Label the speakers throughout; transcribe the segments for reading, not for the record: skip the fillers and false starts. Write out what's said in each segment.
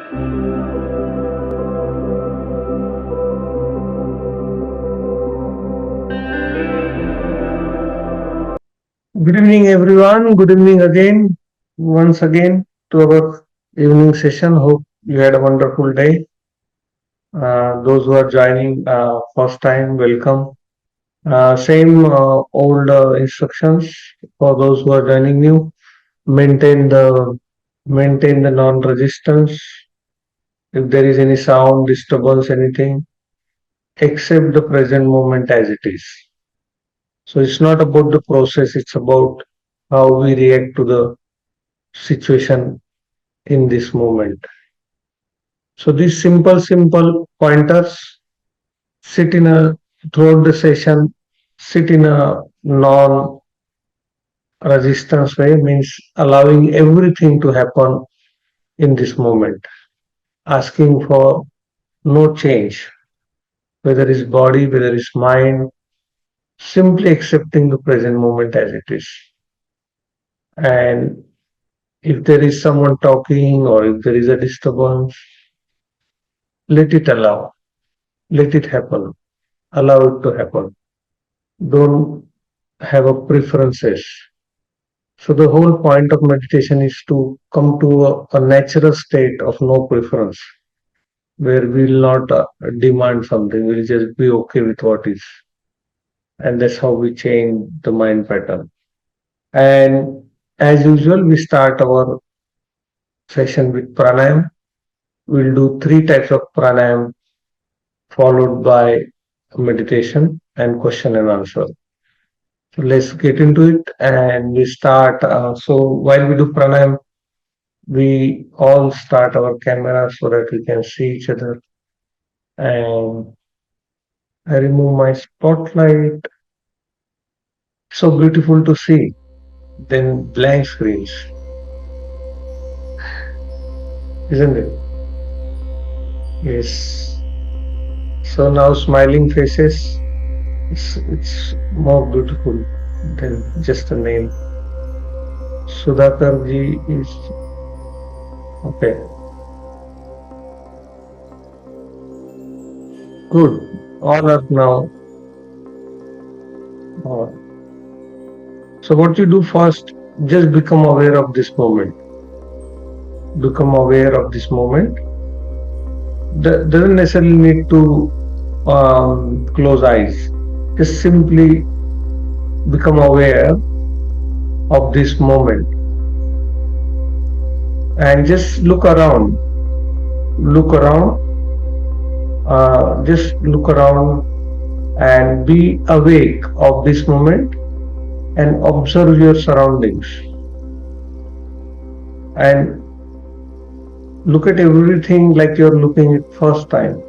Speaker 1: Good evening, everyone. Good evening again, once again to our evening session. Hope you had a wonderful day. Those who are joining first time, welcome. Same old instructions for those who are joining new. Maintain the maintain the non-resistance. If there is any sound disturbance, anything, accept the present moment as it is. So it's not about the process; it's about how we react to the situation in this moment. So these simple pointers sit in a throughout the session, sit in a non-resistance way means allowing everything to happen in this moment, asking for no change, whether it's body, whether it's mind, simply accepting the present moment as it is. And if there is someone talking or if there is a disturbance, let it allow, let it happen, allow it to happen. Don't have a preferences. So the whole point of meditation is to come to a natural state of no preference, where we'll not demand something. We'll just be okay with what is, and that's how we change the mind pattern. And as usual, we start our session with pranayam. We'll do three types of pranayam, followed by meditation and question and answer. So let's get into it, and we start. So while we do pranayam, we all start our camera so that we can see each other. And I remove my spotlight. So beautiful to see. Then blank screens, isn't it? Yes. So now smiling faces. It's more beautiful than just a name. Sudhakar ji is okay. Good. All up now. Uh, So what you do first, just become aware of this moment. Become aware of this moment. Doesn't necessarily need to close eyes. Just simply become aware of this moment and just look around. Look around. Just look around and be awake of this moment and observe your surroundings and look at everything like you're looking at first time.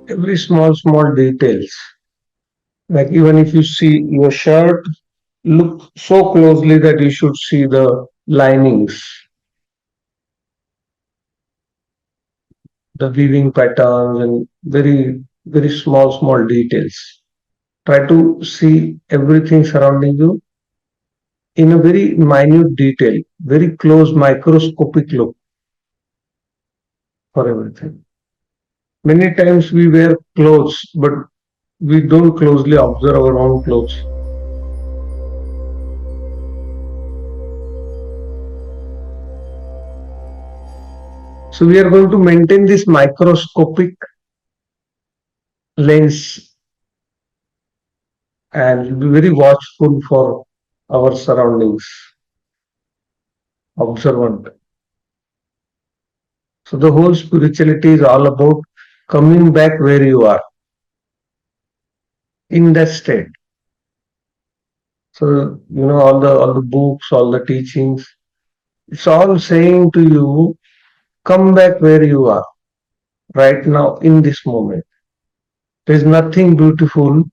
Speaker 1: Every small details. Like even if you see your shirt, look so closely that you should see the linings, the weaving patterns, and very small details. Try to see everything surrounding you in a very minute detail, very close microscopic look for everything. Many times we wear clothes, but we don't closely observe our own clothes. So we are going to maintain this microscopic lens and be very watchful for our surroundings, observant. So the whole spirituality is all about coming back where you are in that state. So all the books, all the teachings, it's all saying to you, come back where you are right now in this moment. There is nothing beautiful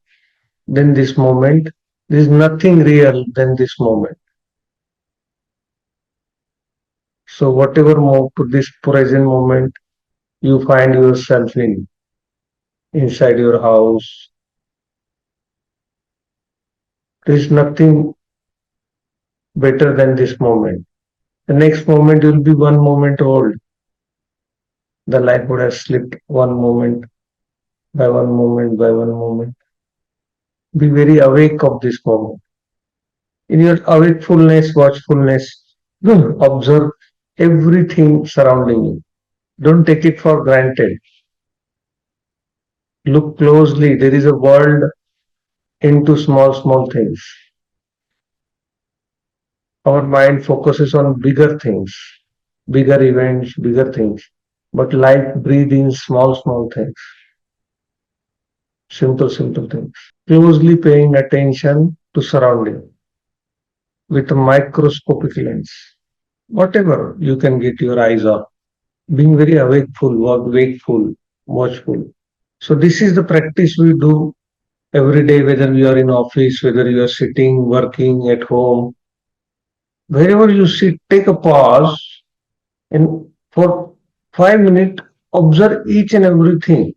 Speaker 1: than this moment. There is nothing real than this moment. So whatever this present moment you find yourself in, inside your house, There is nothing better than this moment. The next moment will be one moment old. The life would have slipped one moment by one moment by one moment. Be very awake of this moment. In your awakefulness, watchfulness, observe everything surrounding you. Don't take it for granted. Look closely. There is a world into small, small things. Our mind focuses on bigger things, bigger events, bigger things. But life breathes in small, small things, simple, simple things. Closely paying attention to surrounding with a microscopic lens. Whatever you can get your eyes on, being very wakeful, watchful. So this is the practice we do every day, whether we are in office, whether you are sitting, working at home. Wherever you sit, take a pause and for 5 minutes observe each and everything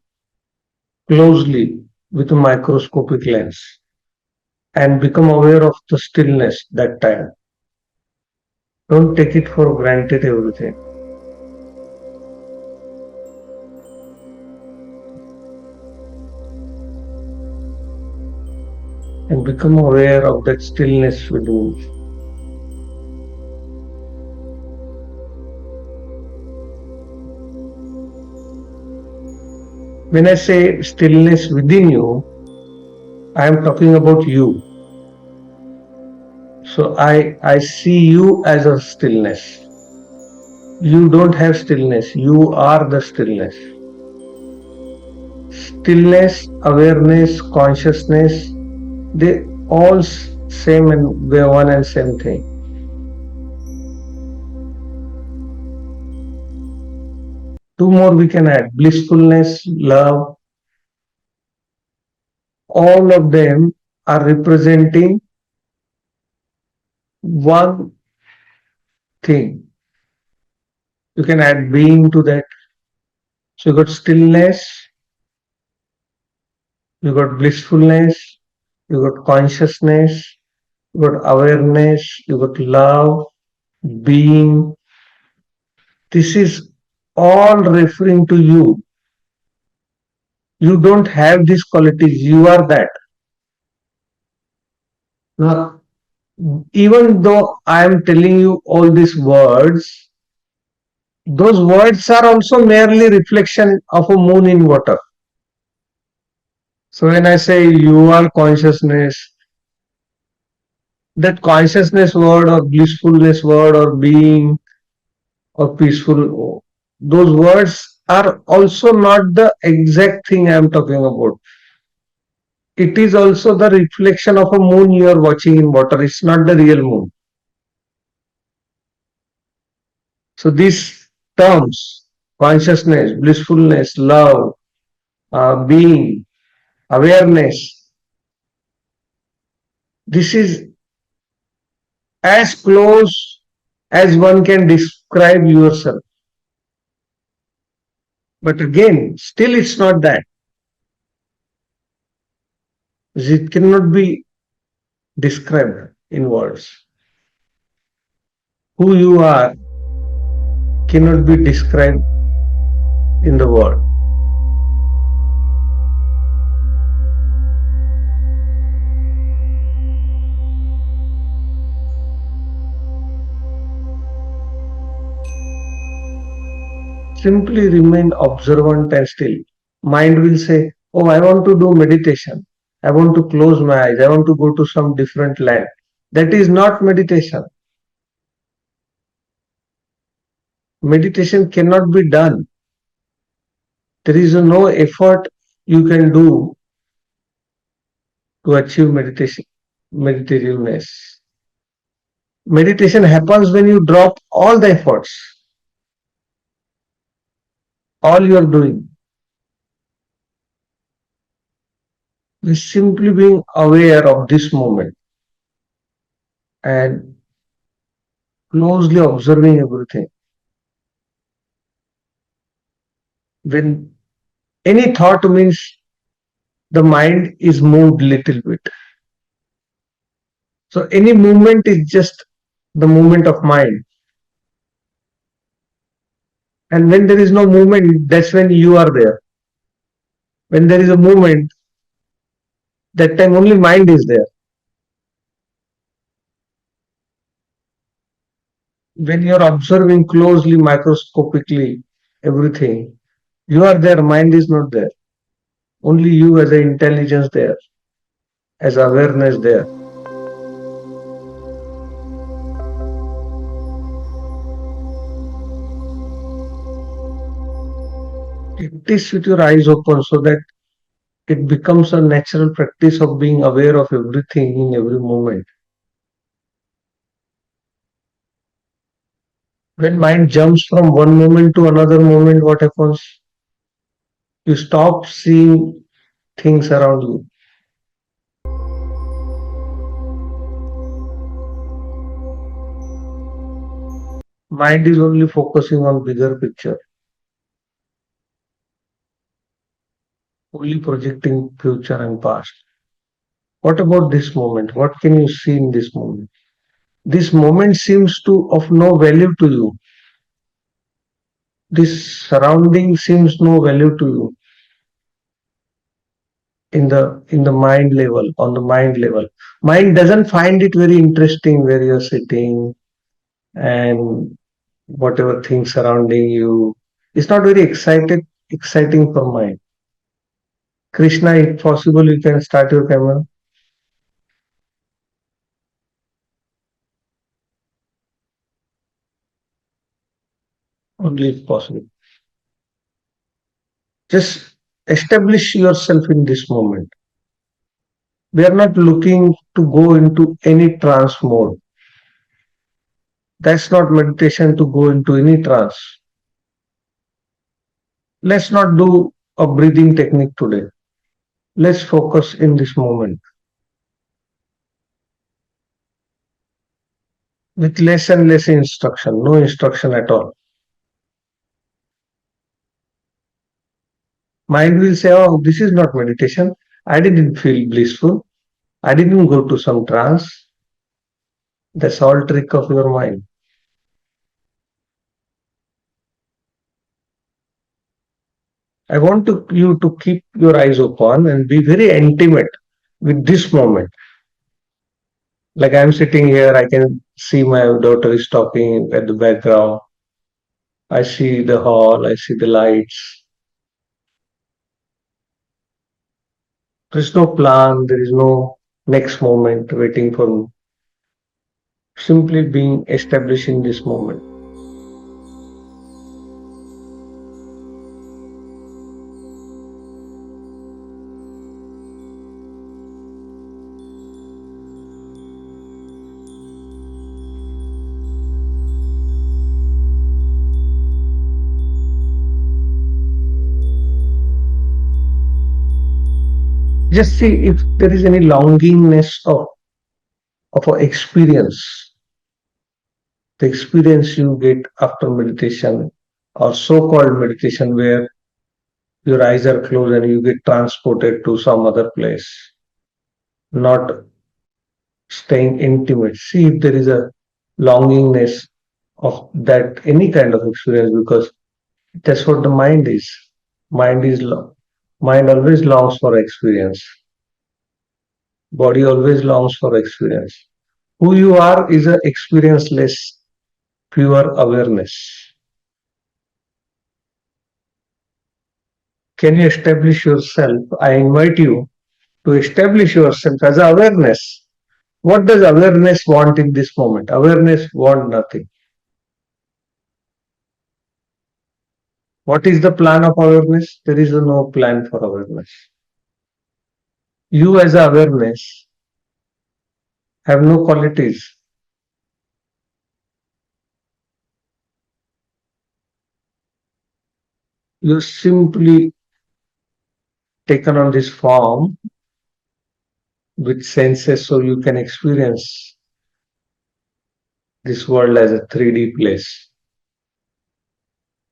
Speaker 1: closely with a microscopic lens and become aware of the stillness that time. Don't take it for granted everything. And become aware of that stillness within. When I say stillness within you, I am talking about you. So I see you as a stillness. You don't have stillness. You are the stillness. Stillness, awareness, consciousness, they all same and we're one and same thing. Two more we can add: blissfulness, love. All of them are representing one thing. You can add being to that. So you got stillness, you got blissfulness, you got consciousness, you got awareness, you got love, being. This is all referring to you. You don't have these qualities, you are that. Now, even though I am telling you all these words, those words are also merely reflection of a moon in water. So when I say you are consciousness, that consciousness word or blissfulness word or being or peaceful, those words are also not the exact thing I am talking about. It is also the reflection of a moon you are watching in water. It's not the real moon. So these terms, consciousness, blissfulness, love, being, awareness, this is as close as one can describe yourself. But again, still it's not that. It cannot be described in words. Who you are cannot be described in the word. Simply remain observant and still. Mind will say, oh, I want to do meditation. I want to close my eyes. I want to go to some different land. That is not meditation. Meditation cannot be done. There is no effort you can do to achieve meditativeness. Meditation happens when you drop all the efforts, all you are doing. You simply being aware of this moment and closely observing everything. When any thought means the mind is moved little bit. So any movement is just the movement of mind. And when there is no movement, that's when you are there. When there is a movement, that time only mind is there. When you're observing closely, microscopically, everything, you are there, mind is not there. Only you as an intelligence there, as awareness there. Practice with your eyes open so that it becomes a natural practice of being aware of everything in every moment. When mind jumps from one moment to another moment, what happens? You stop seeing things around you. Mind is only focusing on bigger picture, only projecting future and past. What about this moment? What can you see in this moment? This moment seems to of no value to you. This surrounding seems no value to you in the mind level, on the mind level. Mind doesn't find it very interesting where you're sitting and whatever things surrounding you. It's not very exciting for mind. Krishna, if possible, you can start your camera. Only if possible. Just establish yourself in this moment. We are not looking to go into any trance mode. That's not meditation to go into any trance. Let's not do a breathing technique today. Let's focus in this moment with less and less instruction, no instruction at all. Mind will say, oh, this is not meditation. I didn't feel blissful. I didn't go to some trance. That's all trick of your mind. I want you to keep your eyes open and be very intimate with this moment. Like I'm sitting here, I can see my daughter is talking at the background. I see the hall, I see the lights. There is no plan, there is no next moment waiting for me. Simply being established in this moment. Just see if there is any longingness of an experience, the experience you get after meditation or so-called meditation where your eyes are closed and you get transported to some other place, not staying intimate. See if there is a longingness of that any kind of experience because that's what the mind is. Mind is mind always longs for experience. Body always longs for experience. Who you are is a experienceless, pure awareness. Can you establish yourself? I invite you to establish yourself as awareness. What does awareness want in this moment? Awareness want nothing. What is the plan of awareness? There is no plan for awareness. You as awareness have no qualities. You simply taken on this form with senses so you can experience this world as a 3D place.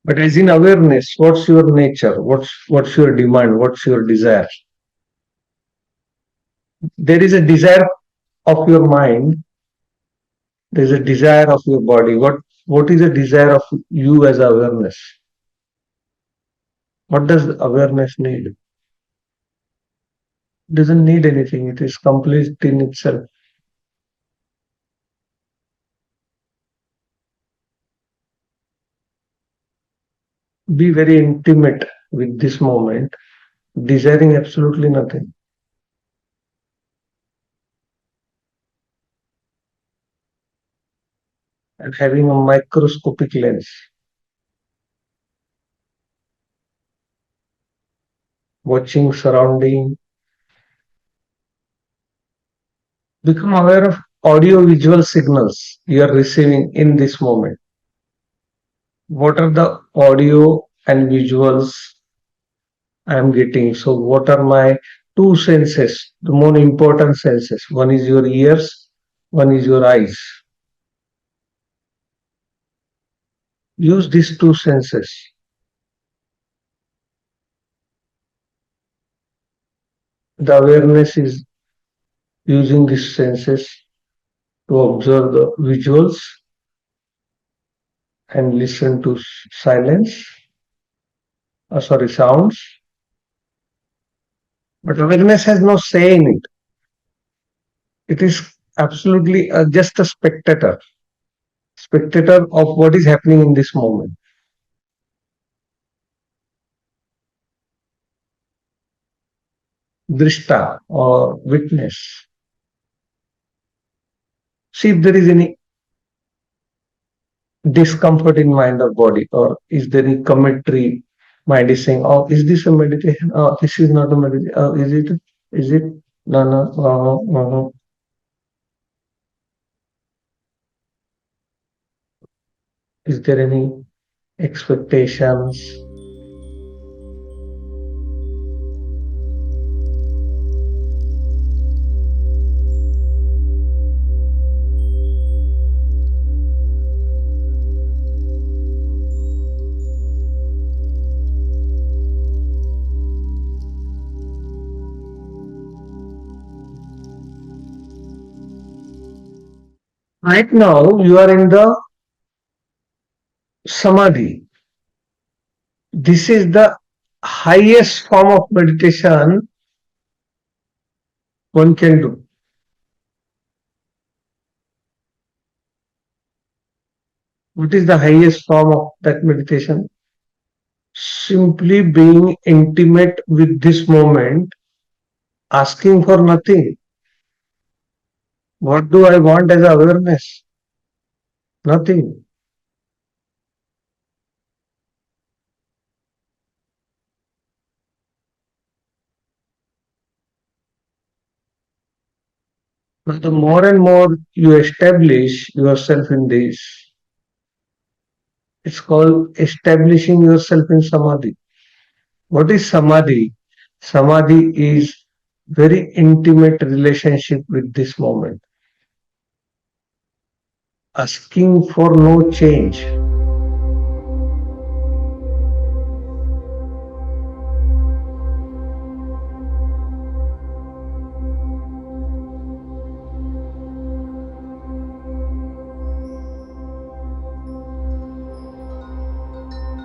Speaker 1: But as in awareness, what's your nature? What's your demand? What's your desire? There is a desire of your mind, there is a desire of your body. What is the desire of you as awareness? What does awareness need? It doesn't need anything. It is complete in itself. Be very intimate with this moment, desiring absolutely nothing, and having a microscopic lens, watching surrounding. Become aware of audio visual signals you are receiving in this moment. What are the audio and visuals I am getting? So, what are my two senses, the more important senses? One is your ears, one is your eyes. Use these two senses. The awareness is using these senses to observe the visuals and listen to silence, sorry, sounds. But awareness has no say in it. It is absolutely just a spectator of what is happening in this moment. Drishta or witness. See if there is any discomfort in mind or body, or is there any commentary mind is saying, oh, is this a meditation? Oh, this is not a meditation. Oh, is it? Is it? No, no. Is there any expectations? Right now, you are in the samadhi. This is the highest form of meditation one can do. What is the highest form of that meditation? Simply being intimate with this moment, asking for nothing. What do I want as awareness? Nothing. But the more and more you establish yourself in this, it's called establishing yourself in samadhi. What is samadhi? Samadhi is very intimate relationship with this moment, asking for no change.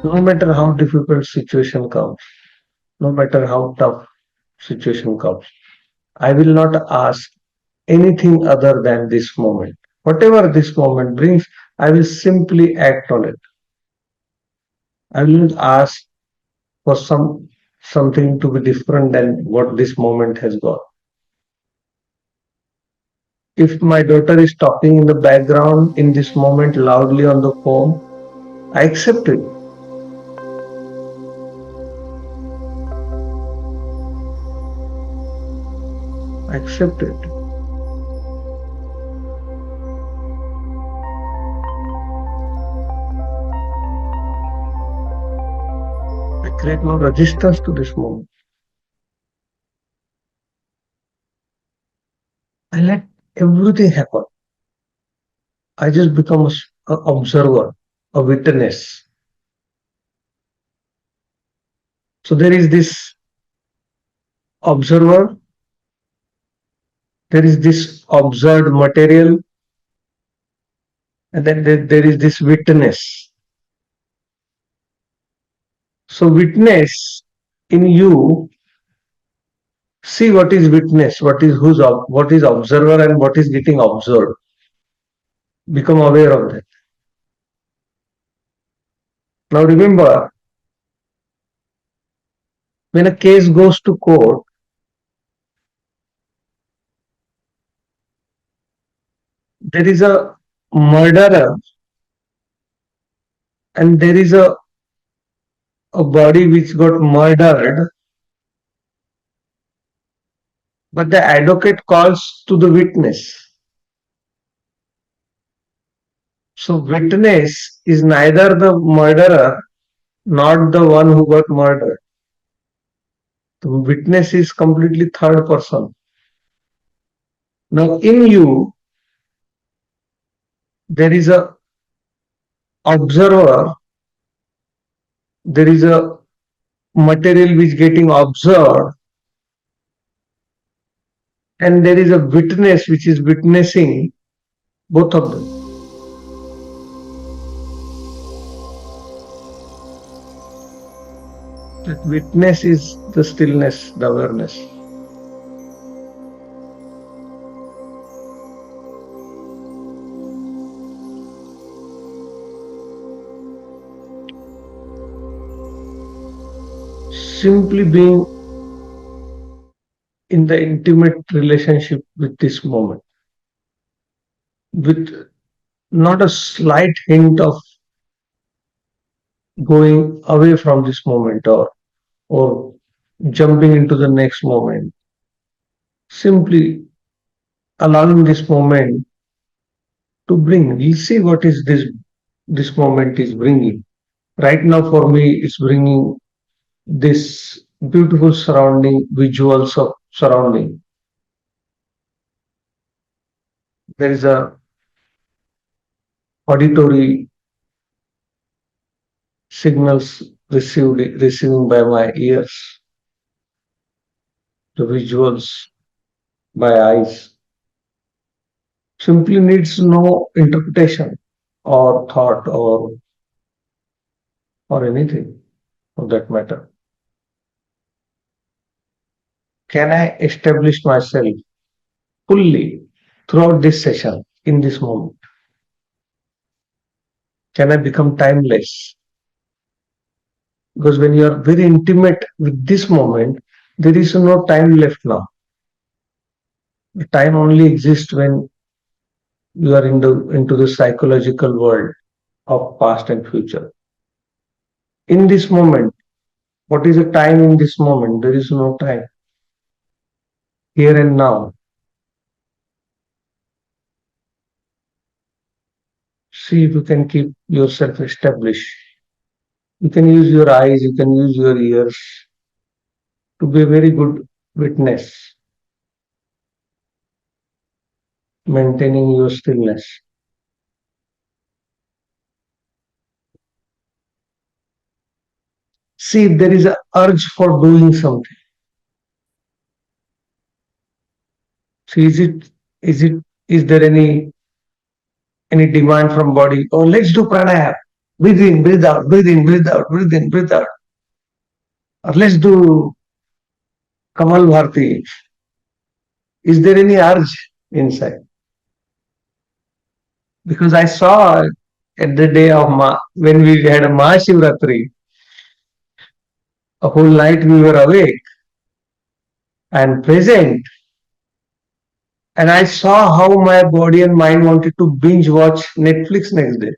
Speaker 1: No matter how difficult situation comes, no matter how tough situation comes, I will not ask anything other than this moment. Whatever this moment brings, I will simply act on it. I will not ask for something to be different than what this moment has got. If my daughter is talking in the background in this moment loudly on the phone, I accept it. I accept it. I create no resistance to this moment. I let everything happen. I just become an observer, a witness. So there is this observer There is this observed material, and then there is this witness. So, witness in you, see what is witness, what is observer, and what is getting observed. Become aware of that. Now, remember, when a case goes to court, there is a murderer and there is a body which got murdered, but the advocate calls to the witness. So, witness is neither the murderer nor the one who got murdered. The witness is completely third person. Now, in you, there is a observer, there is a material which getting observed, and there is a witness which is witnessing both of them. That witness is the stillness, the awareness. Simply being in the intimate relationship with this moment, with not a slight hint of going away from this moment or jumping into the next moment. Simply allowing this moment to bring. We see what is this moment is bringing. Right now, for me, it's bringing this beautiful surrounding, visuals of surrounding. There is a auditory signals receiving by my ears, the visuals by eyes. Simply needs no interpretation or thought or anything of that matter. Can I establish myself fully throughout this session in this moment? Can I become timeless? Because when you are very intimate with this moment, there is no time left now. The time only exists when you are into the psychological world of past and future. In this moment, what is the time in this moment? There is no time. Here and now. See if you can keep yourself established. You can use your eyes, you can use your ears to be a very good witness, maintaining your stillness. See if there is an urge for doing something. See, is there any demand from body? Oh, let's do pranayama. Breathe in, breathe out, breathe in, breathe out, breathe in, breathe out. Or let's do Kamal Bharti. Is there any urge inside? Because I saw at the day of when we had a Mahashivratri, a whole night we were awake and present. And I saw how my body and mind wanted to binge watch Netflix next day.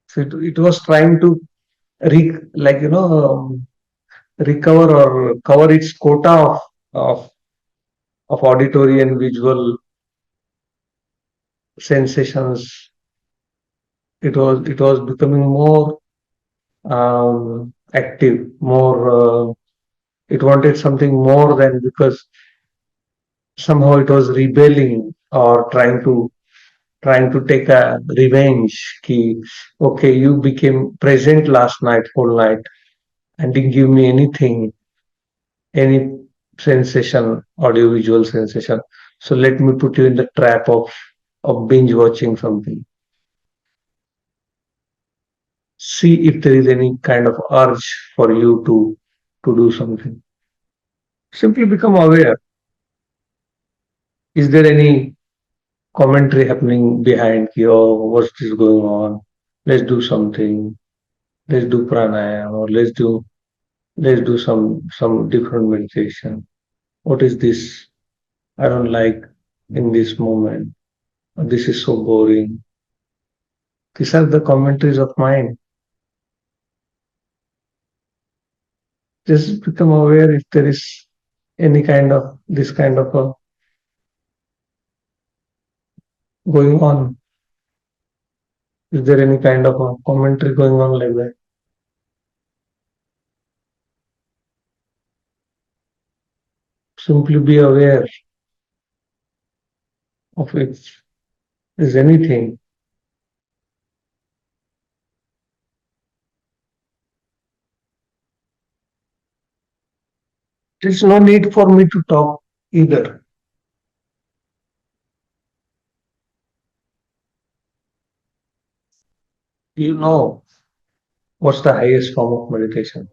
Speaker 1: So it was trying to recover or cover its quota of, of auditory and visual sensations. It was becoming more active, more. It wanted something more than, because somehow it was rebelling or trying to take a revenge. Ki, okay, you became present last night, whole night, and didn't give me anything, any sensation, audiovisual sensation. So let me put you in the trap of binge watching something. See if there is any kind of urge for you to do something. Simply become aware. Is there any commentary happening behind you? Oh, what's this going on? Let's do something. Let's do pranayama or let's do some different meditation. What is this? I don't like in this moment. This is so boring. These are the commentaries of mind. Just become aware if there is any kind of this kind of a going on. Is there any kind of a commentary going on like that? Simply be aware of if there's anything. There's no need for me to talk either. You know what's the highest form of meditation.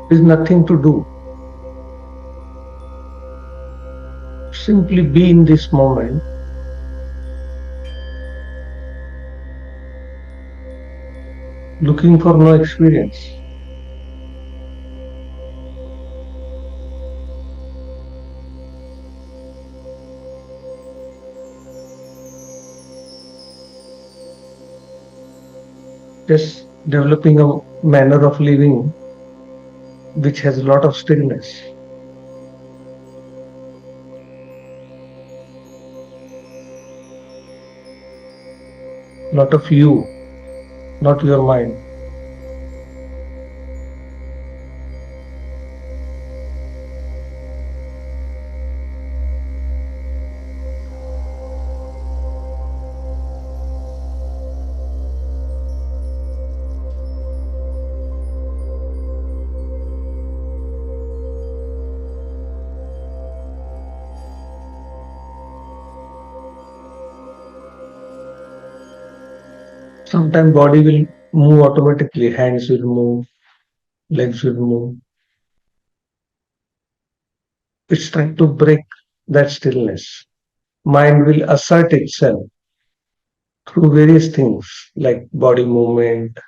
Speaker 1: There's nothing to do. Simply be in this moment, looking for no experience. Just developing a manner of living which has a lot of stillness, lot of you, not your mind. Sometimes body will move automatically, hands will move, legs will move. It's trying to break that stillness. Mind will assert itself through various things like body movement,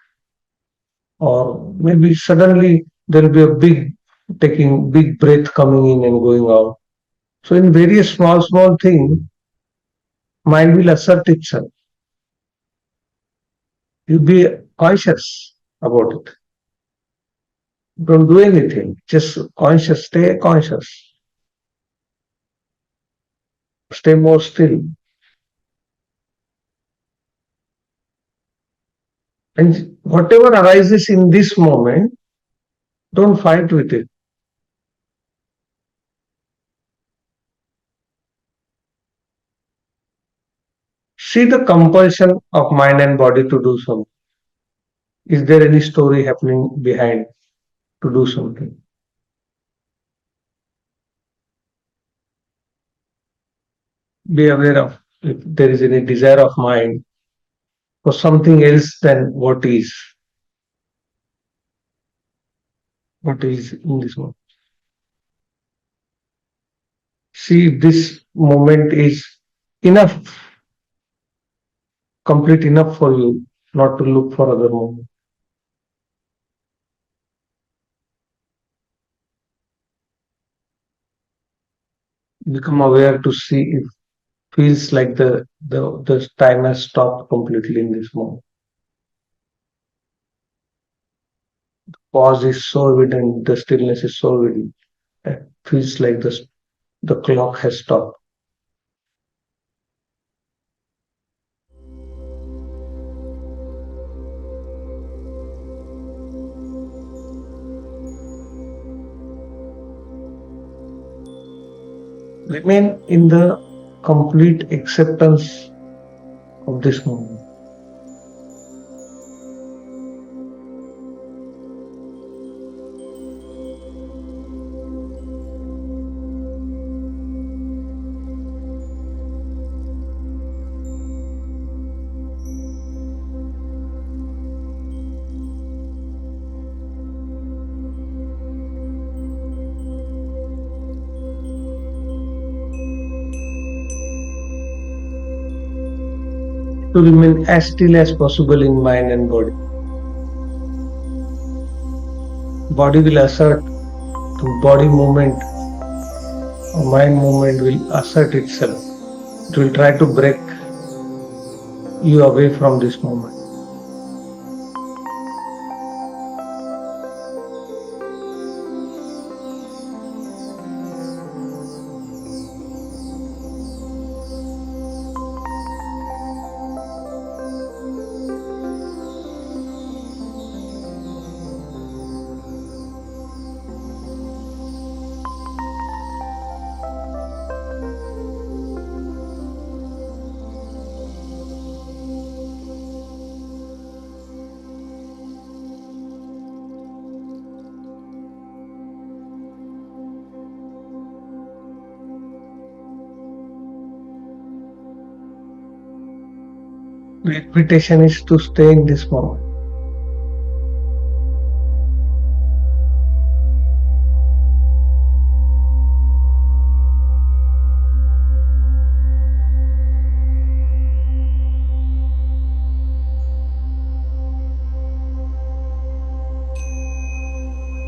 Speaker 1: or maybe suddenly there will be a big taking big breath coming in and going out. So in various small things, mind will assert itself. You be conscious about it. Don't do anything. Just conscious, stay conscious, stay more still. And whatever arises in this moment, don't fight with it. See the compulsion of mind and body to do something. Is there any story happening behind to do something? Be aware of if there is any desire of mind for something else than what is in this moment. See if this moment is enough, complete enough for you not to look for other moment. Become aware to see if feels like the time has stopped completely in this moment. Pause is so evident, the stillness is so evident. It feels like the clock has stopped. Remain in the complete acceptance of this moment. To remain as still as possible in mind and body. Body will assert, the body movement or mind movement will assert itself. It will try to break you away from this moment. The invitation is to stay in this moment.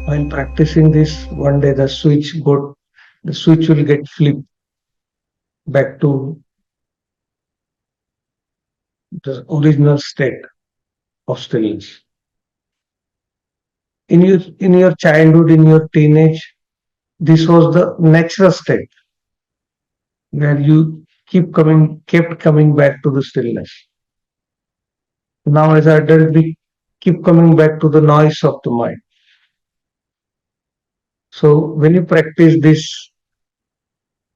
Speaker 1: While practicing this, one day the switch will get flipped back to the original state of stillness. In your childhood, in your teenage, this was the natural state where you kept coming back to the stillness. Now, as an adult, we keep coming back to the noise of the mind. So, when you practice this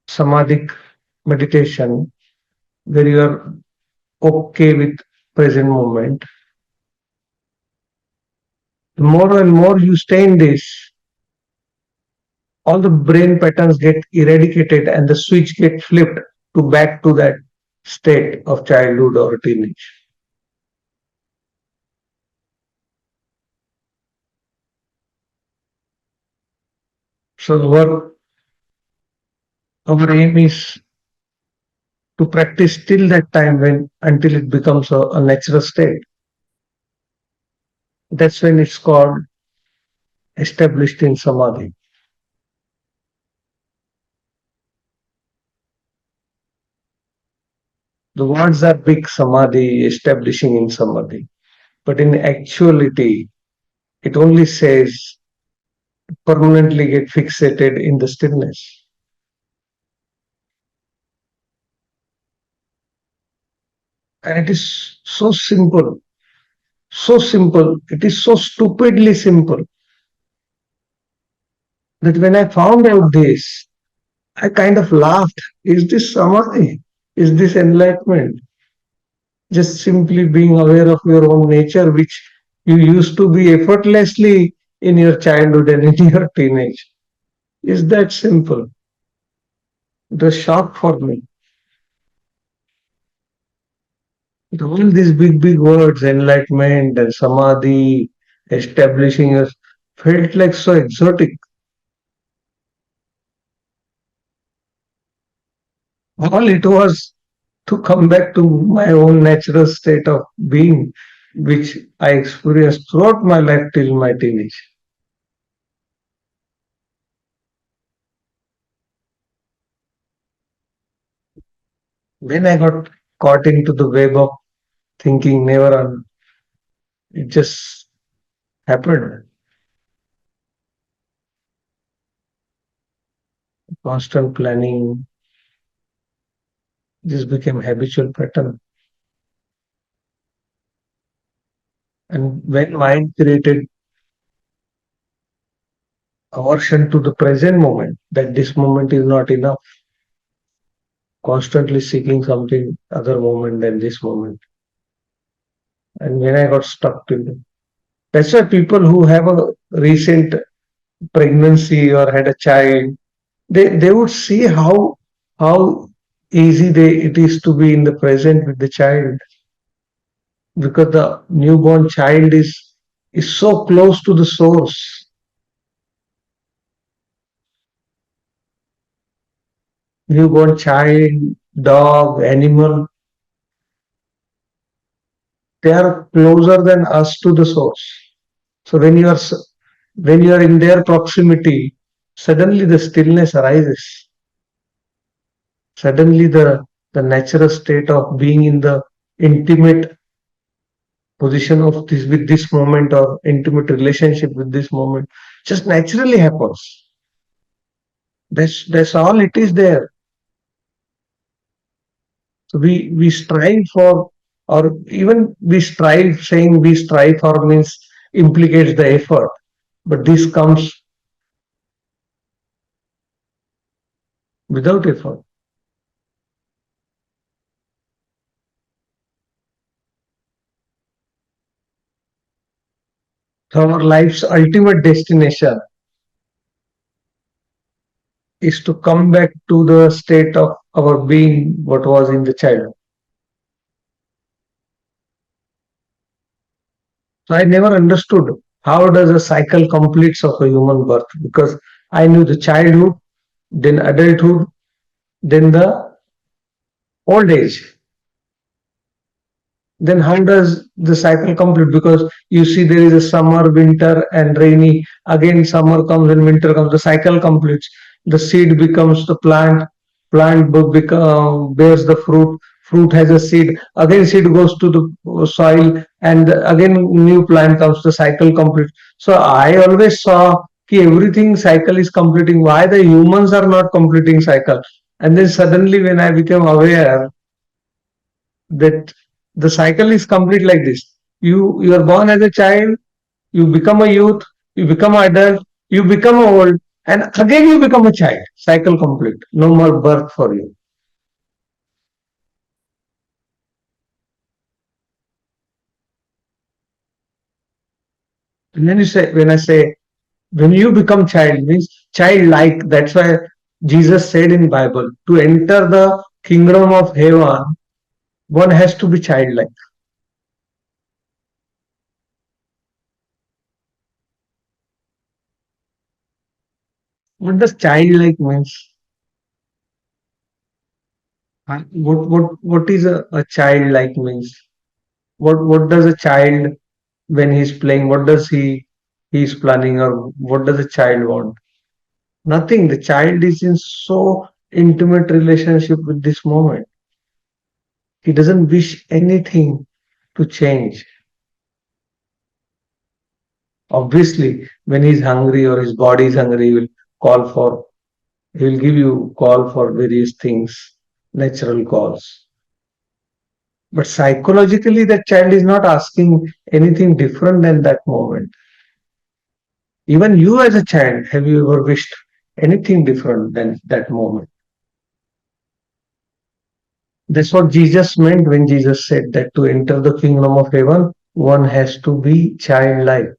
Speaker 1: samadhic meditation, where you are okay with present moment, the more and more you stay in this, all the brain patterns get eradicated and the switch get flipped to back to that state of childhood or teenage. So our aim is to practice till that time when until it becomes a natural state. That's when it's called established in samadhi. The words are big, samadhi, establishing in samadhi. But in actuality, it only says permanently get fixated in the stillness. And it is so simple, so simple. It is so stupidly simple that when I found out this, I kind of laughed. Is this samadhi? Is this enlightenment? Just simply being aware of your own nature, which you used to be effortlessly in your childhood and in your teenage. Is that simple? It was shock for me. All these big, big words, enlightenment and samadhi, establishing us, felt like so exotic. All it was to come back to my own natural state of being, which I experienced throughout my life till my teenage. When I got caught into the web of thinking never on, it just happened. Constant planning just became habitual pattern. And when mind created aversion to the present moment, that this moment is not enough, constantly seeking something other moment than this moment. And when I got stuck in it, that's why people who have a recent pregnancy or had a child, they would see how easy it is to be in the present with the child, because the newborn child is so close to the source. Newborn child, dog, animal, they are closer than us to the source. So when you are in their proximity, suddenly the stillness arises. Suddenly the natural state of being in the intimate position of this with this moment, or intimate relationship with this moment, just naturally happens. That's all it is there. So we strive for, or even we strive, saying we strive for means implicates the effort, but this comes without effort. So our life's ultimate destination is to come back to the state of our being, what was in the childhood. So I never understood how does a cycle completes of a human birth, because I knew the childhood, then adulthood, then the old age. Then how does the cycle complete? Because you see there is a summer, winter, and rainy. Again, summer comes and winter comes. The cycle completes. The seed becomes the plant. Plant bears the fruit. Fruit has a seed. Again, seed goes to the soil, and again new plant comes. The cycle completes. So I always saw कि everything cycle is completing. Why the humans are not completing cycle? And then suddenly, when I became aware that the cycle is complete like this. You are born as a child, you become a youth, you become an adult, you become old, and again you become a child. Cycle complete. No more birth for you. And then you say, when I say, when you become child means childlike. That's why Jesus said in Bible, to enter the kingdom of heaven, one has to be childlike. What does childlike means? What is a childlike means? What does a child, when he's playing, what does he's planning, or what does a child want? Nothing. The child is in so intimate relationship with this moment. He doesn't wish anything to change. Obviously, when he's hungry or his body is hungry, call for he will give you call for various things, natural calls. But psychologically, that child is not asking anything different than that moment. Even you as a child, have you ever wished anything different than that moment? That's what Jesus meant when Jesus said that to enter the kingdom of heaven, one has to be childlike.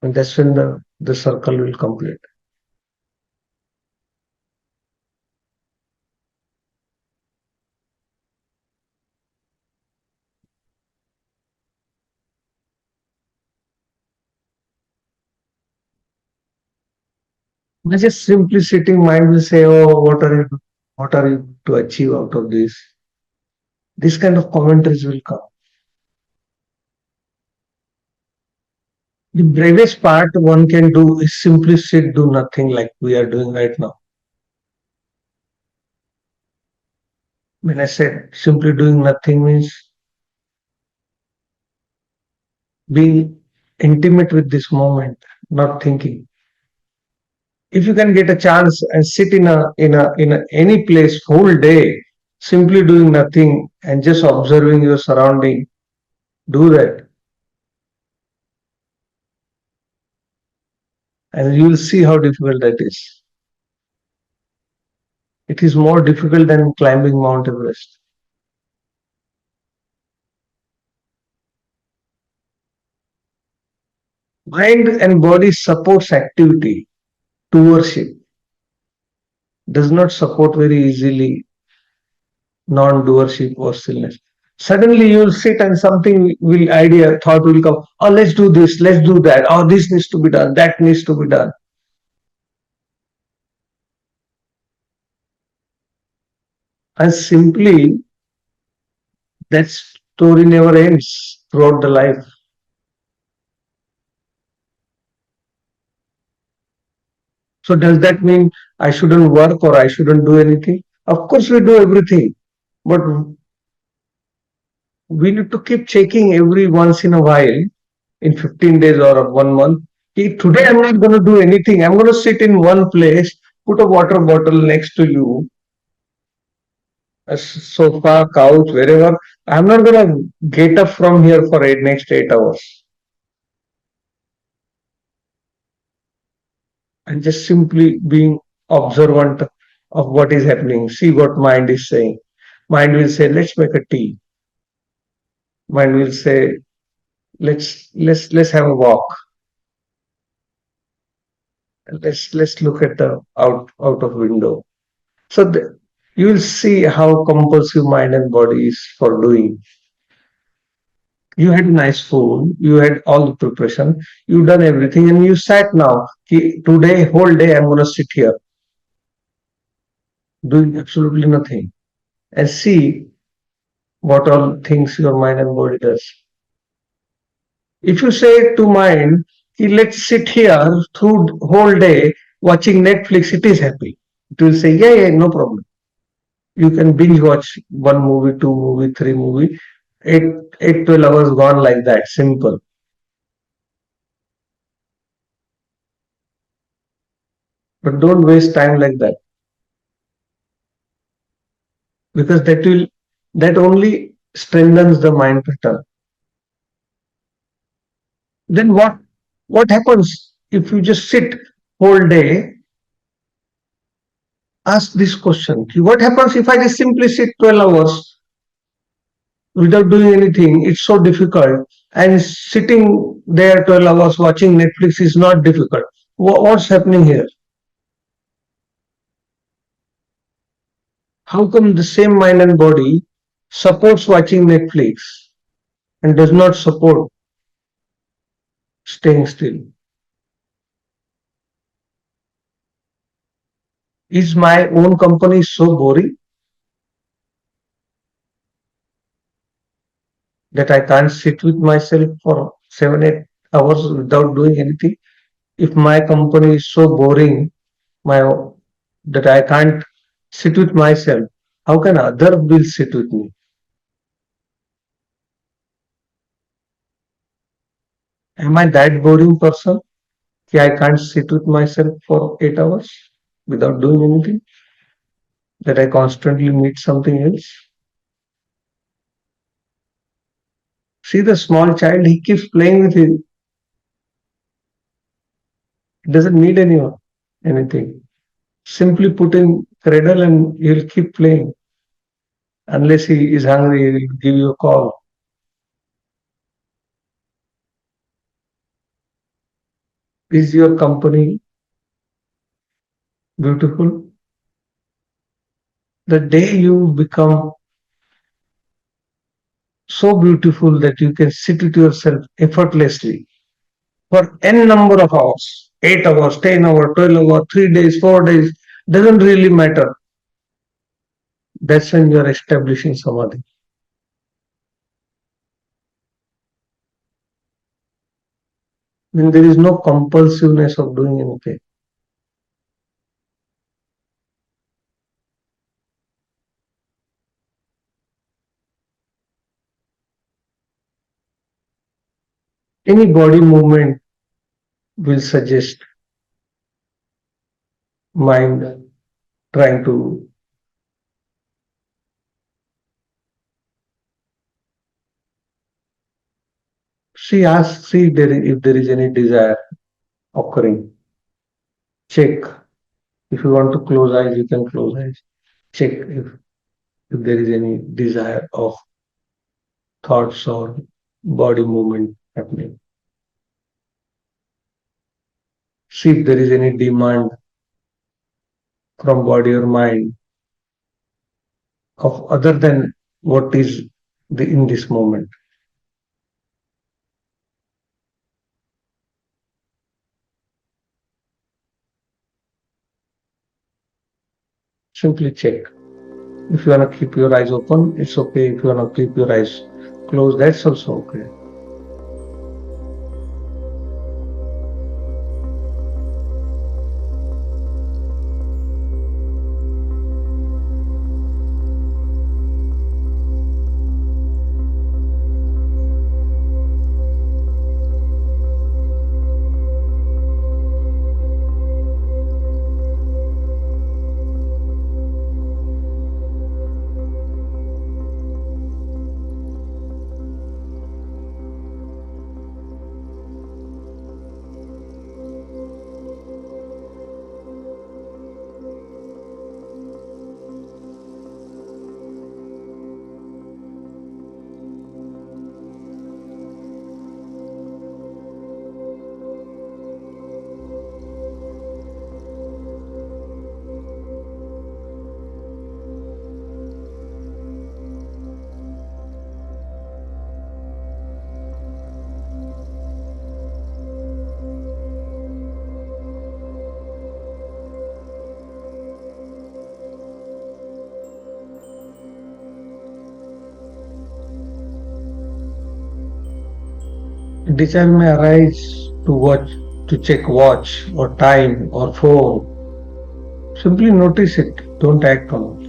Speaker 1: And that's when the circle will complete. But just simply sitting mind will say, oh, what are you to achieve out of this? This kind of commentaries will come. The bravest part one can do is simply sit, do nothing like we are doing right now. When I said simply doing nothing means being intimate with this moment, not thinking. If you can get a chance and sit in any place whole day, simply doing nothing and just observing your surrounding, do that, and you will see how difficult that is. It is more difficult than climbing Mount Everest. Mind and body supports activity. Doership does not support very easily non-doership or stillness. Suddenly you'll sit and something will idea, thought will come, oh, let's do this, let's do that, oh, this needs to be done, that needs to be done. And simply that story never ends throughout the life. So does that mean I shouldn't work or I shouldn't do anything? Of course we do everything, but we need to keep checking every once in a while, in 15 days or 1 month. Today I'm not going to do anything. I'm going to sit in one place, put a water bottle next to you, a sofa, couch, wherever. I'm not going to get up from here for next 8 hours. And just simply being observant of what is happening. See what mind is saying. Mind will say, let's make a tea. Mind will say, let's have a walk. Let's look at the out of window. So you will see how compulsive mind and body is for doing. You had nice food, you had all the preparation, you done everything, and you sat now. Today, whole day, I'm gonna sit here doing absolutely nothing and see what all things your mind and body does. If you say to mind, let's sit here through whole day watching Netflix, it is happy. It will say, yeah, yeah, no problem. You can binge watch one movie, two movie, three movie, 12 hours gone like that, simple. But don't waste time like that because that only strengthens the mind pattern. Then what happens if you just sit whole day? Ask this question: what happens if I just simply sit 12 hours without doing anything? It's so difficult, and sitting there 12 hours watching Netflix is not difficult. What's happening here? How come the same mind and body supports watching Netflix and does not support staying still? Is my own company so boring that I can't sit with myself for 7, 8 hours without doing anything? If my company is so boring, my that I can't sit with myself, how can other will sit with me? Am I that boring person? That I can't sit with myself for 8 hours without doing anything? That I constantly meet something else? See the small child, he keeps playing with it. He doesn't need anything. Simply put in cradle and he'll keep playing. Unless he is hungry, he'll give you a call. Is your company beautiful? The day you become so beautiful that you can sit with yourself effortlessly for n number of hours, 8 hours, 10 hours, 12 hours, 3 days, 4 days, doesn't really matter. That's when you are establishing samadhi. When there is no compulsiveness of doing anything. Any body movement will suggest mind trying to see if there is any desire occurring. Check. If you want to close eyes, you can close eyes. Check if there is any desire of thoughts or body movement happening. See if there is any demand from body or mind of other than what is in this moment. Simply check. If you want to keep your eyes open, it's okay. If you want to keep your eyes closed, that's also okay. Desire may arise to watch, to check watch or time or phone. Simply notice it. Don't act on it.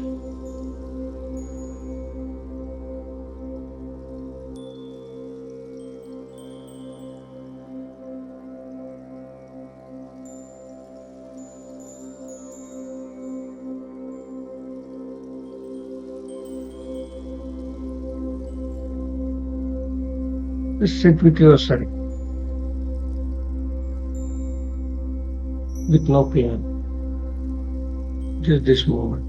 Speaker 1: Just sit with yourself with no pain. Just this moment.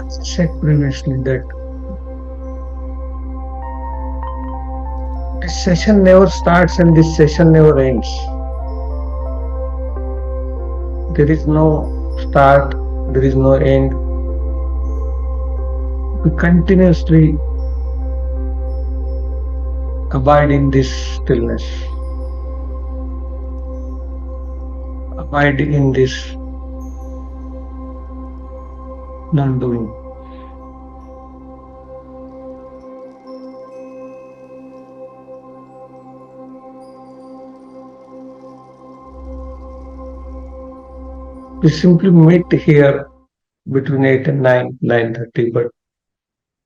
Speaker 1: said previously that this session never starts and this session never ends. There is no start, there is no end. We continuously abide in this stillness, abide in this non-doing. We simply meet here between 8 and 9, 9:30, but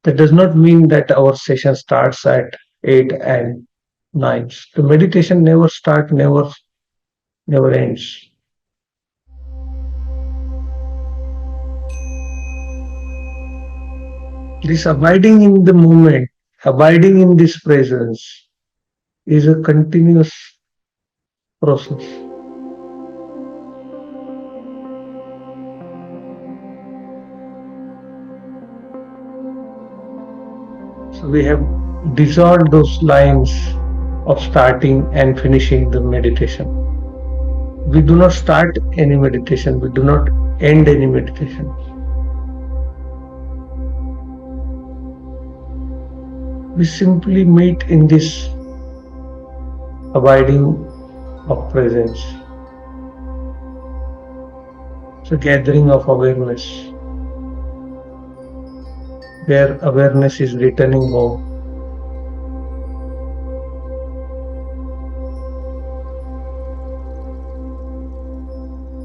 Speaker 1: that does not mean that our session starts at 8 and 9. The meditation never starts, never ends. This abiding in the moment, abiding in this presence is a continuous process. So we have dissolved those lines of starting and finishing the meditation. We do not start any meditation, we do not end any meditation. We simply meet in this abiding of presence. It's a gathering of awareness, where awareness is returning home.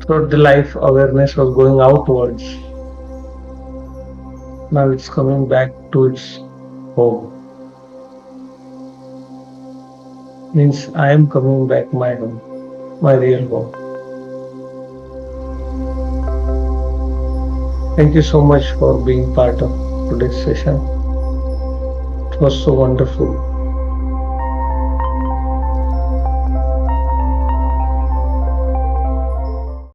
Speaker 1: Throughout the life, awareness was going outwards. Now it's coming back to its home. Means I am coming back my home, my real home. Thank you so much for being part of today's session. It was so wonderful.